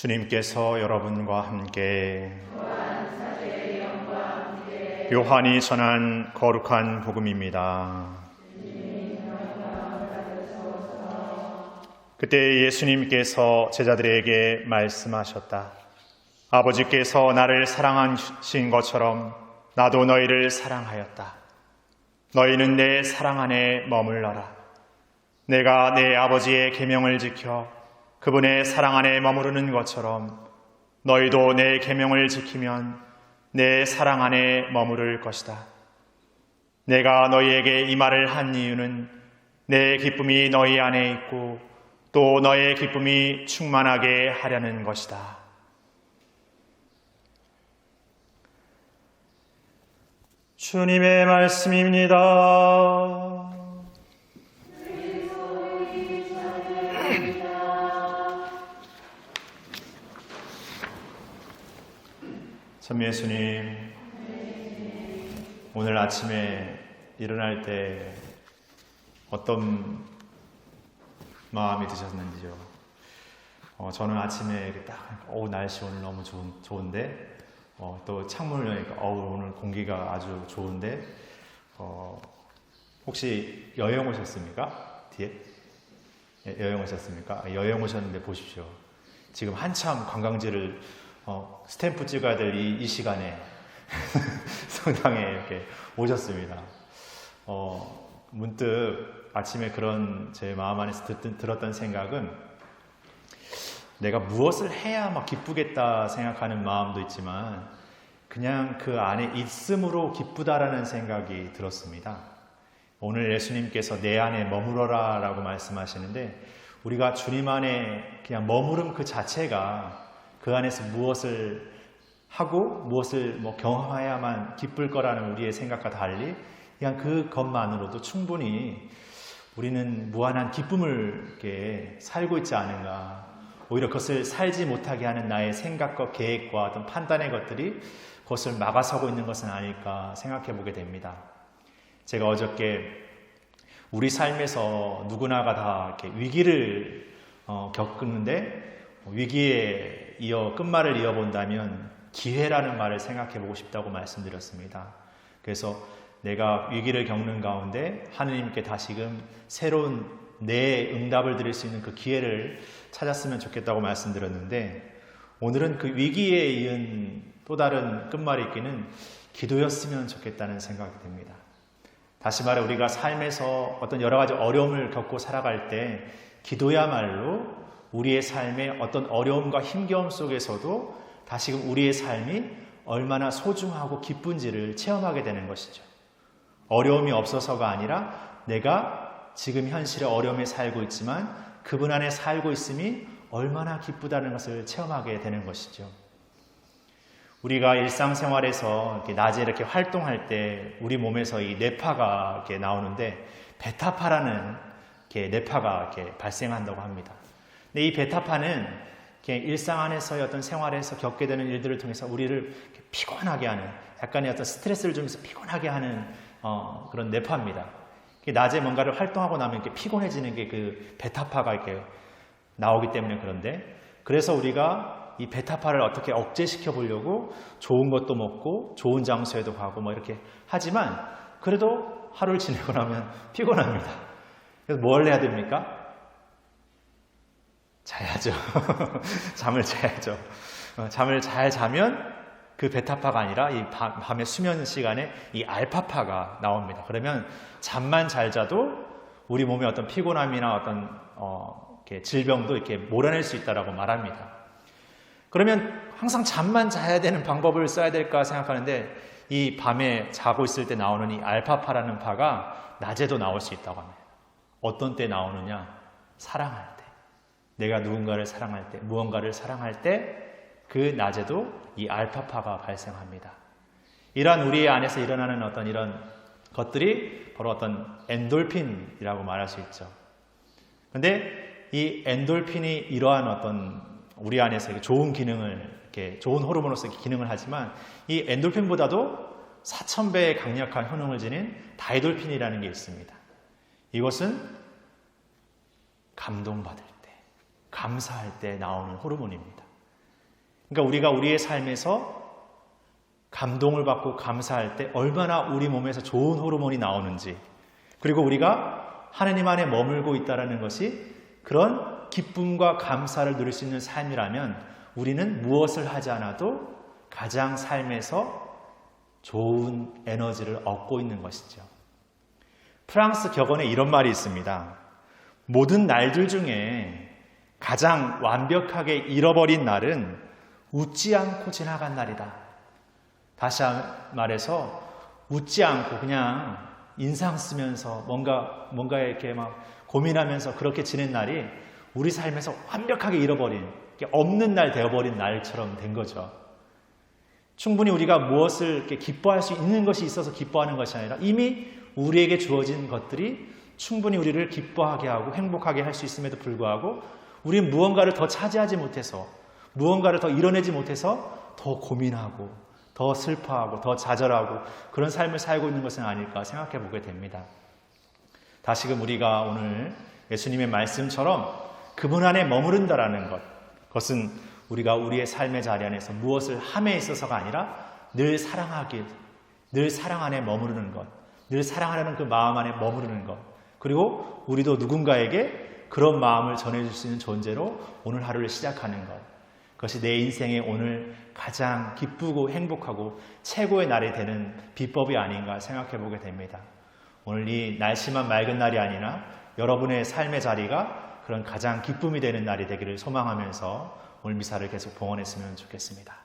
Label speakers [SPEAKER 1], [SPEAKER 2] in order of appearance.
[SPEAKER 1] 주님께서 여러분과 함께 요한이 전한 거룩한 복음입니다. 그때 예수님께서 제자들에게 말씀하셨다. 아버지께서 나를 사랑하신 것처럼 나도 너희를 사랑하였다. 너희는 내 사랑 안에 머물러라. 내가 내 아버지의 계명을 지켜 그분의 사랑 안에 머무르는 것처럼 너희도 내 계명을 지키면 내 사랑 안에 머무를 것이다. 내가 너희에게 이 말을 한 이유는 내 기쁨이 너희 안에 있고 또 너의 기쁨이 충만하게 하려는 것이다. 주님의 말씀입니다. 참 예수님, 오늘 아침에 일어날 때 어떤 마음이 드셨는지요? 저는 아침에 딱 날씨 오늘 너무 좋은데 또 창문을 여니까 오늘 공기가 아주 좋은데 혹시 여행 오셨습니까? 뒤에? 여행 오셨습니까? 여행 오셨는데 보십시오. 지금 한참 관광지를 스탬프 찍어야 될 이 시간에 성당에 이렇게 오셨습니다. 문득 아침에 그런 제 마음 안에서 들었던 생각은 내가 무엇을 해야 막 기쁘겠다 생각하는 마음도 있지만 그냥 그 안에 있음으로 기쁘다라는 생각이 들었습니다. 오늘 예수님께서 내 안에 머무러라 라고 말씀하시는데 우리가 주님 안에 그냥 머무름 그 자체가 그 안에서 무엇을 하고 무엇을 경험해야만 기쁠 거라는 우리의 생각과 달리 그냥 그것만으로도 충분히 우리는 무한한 기쁨을 이렇게 살고 있지 않은가. 오히려 그것을 살지 못하게 하는 나의 생각과 계획과 어떤 판단의 것들이 그것을 막아서고 있는 것은 아닐까 생각해 보게 됩니다. 제가 어저께 우리 삶에서 누구나가 다 이렇게 위기를 겪는데 위기에 끝말을 이어본다면 기회라는 말을 생각해 보고 싶다고 말씀드렸습니다. 그래서 내가 위기를 겪는 가운데 하느님께 다시금 새로운 내 응답을 드릴 수 있는 그 기회를 찾았으면 좋겠다고 말씀드렸는데 오늘은 그 위기에 이은 또 다른 끝말이 있기는 기도였으면 좋겠다는 생각이 듭니다. 다시 말해 우리가 삶에서 어떤 여러 가지 어려움을 겪고 살아갈 때 기도야말로 우리의 삶의 어떤 어려움과 힘겨움 속에서도 다시금 우리의 삶이 얼마나 소중하고 기쁜지를 체험하게 되는 것이죠. 어려움이 없어서가 아니라 내가 지금 현실의 어려움에 살고 있지만 그분 안에 살고 있음이 얼마나 기쁘다는 것을 체험하게 되는 것이죠. 우리가 일상생활에서 이렇게 낮에 이렇게 활동할 때 우리 몸에서 이 뇌파가 이렇게 나오는데 베타파라는 이렇게 뇌파가 이렇게 발생한다고 합니다. 근데 이 베타파는 일상 안에서의 어떤 생활에서 겪게 되는 일들을 통해서 우리를 피곤하게 하는 약간의 어떤 스트레스를 주면서 피곤하게 하는 그런 뇌파입니다. 낮에 뭔가를 활동하고 나면 이렇게 피곤해지는 게 그 베타파가 이렇게 나오기 때문에 그런데 그래서 우리가 이 베타파를 어떻게 억제시켜 보려고 좋은 것도 먹고 좋은 장소에도 가고 이렇게 하지만 그래도 하루를 지내고 나면 피곤합니다. 그래서 뭘 해야 됩니까? 자야죠. 잠을 자야죠. 잠을 잘 자면 그 베타파가 아니라 이 밤의 수면 시간에 이 알파파가 나옵니다. 그러면 잠만 잘 자도 우리 몸의 어떤 피곤함이나 어떤 이렇게 질병도 이렇게 몰아낼 수 있다라고 말합니다. 그러면 항상 잠만 자야 되는 방법을 써야 될까 생각하는데 이 밤에 자고 있을 때 나오는 이 알파파라는 파가 낮에도 나올 수 있다고 합니다. 어떤 때 나오느냐? 사랑할 때. 내가 누군가를 사랑할 때, 무언가를 사랑할 때 그 낮에도 이 알파파가 발생합니다. 이러한 우리 안에서 일어나는 어떤 이런 것들이 바로 어떤 엔돌핀이라고 말할 수 있죠. 그런데 이 엔돌핀이 이러한 어떤 우리 안에서 좋은 기능을, 이렇게 좋은 호르몬으로서 기능을 하지만 이 엔돌핀보다도 4000배의 강력한 효능을 지닌 다이돌핀이라는 게 있습니다. 이것은 감동받을 때, 감사할 때 나오는 호르몬입니다. 그러니까 우리가 우리의 삶에서 감동을 받고 감사할 때 얼마나 우리 몸에서 좋은 호르몬이 나오는지, 그리고 우리가 하나님 안에 머물고 있다는 것이 그런 기쁨과 감사를 누릴 수 있는 삶이라면 우리는 무엇을 하지 않아도 가장 삶에서 좋은 에너지를 얻고 있는 것이죠. 프랑스 격언에 이런 말이 있습니다. 모든 날들 중에 가장 완벽하게 잃어버린 날은 웃지 않고 지나간 날이다. 다시 말해서 웃지 않고 그냥 인상 쓰면서 뭔가 이렇게 막 고민하면서 그렇게 지낸 날이 우리 삶에서 완벽하게 잃어버린, 없는 날 되어버린 날처럼 된 거죠. 충분히 우리가 무엇을 이렇게 기뻐할 수 있는 것이 있어서 기뻐하는 것이 아니라 이미 우리에게 주어진 것들이 충분히 우리를 기뻐하게 하고 행복하게 할 수 있음에도 불구하고 우리는 무언가를 더 차지하지 못해서, 무언가를 더 이뤄내지 못해서 더 고민하고 더 슬퍼하고 더 좌절하고 그런 삶을 살고 있는 것은 아닐까 생각해 보게 됩니다. 다시금 우리가 오늘 예수님의 말씀처럼 그분 안에 머무른다라는 것, 그것은 우리가 우리의 삶의 자리 안에서 무엇을 함에 있어서가 아니라 늘 사랑하길, 늘 사랑 안에 머무르는 것, 늘 사랑하려는 그 마음 안에 머무르는 것, 그리고 우리도 누군가에게 그런 마음을 전해줄 수 있는 존재로 오늘 하루를 시작하는 것, 그것이 내 인생의 오늘 가장 기쁘고 행복하고 최고의 날이 되는 비법이 아닌가 생각해 보게 됩니다. 오늘 이 날씨만 맑은 날이 아니라 여러분의 삶의 자리가 그런 가장 기쁨이 되는 날이 되기를 소망하면서 오늘 미사를 계속 봉헌했으면 좋겠습니다.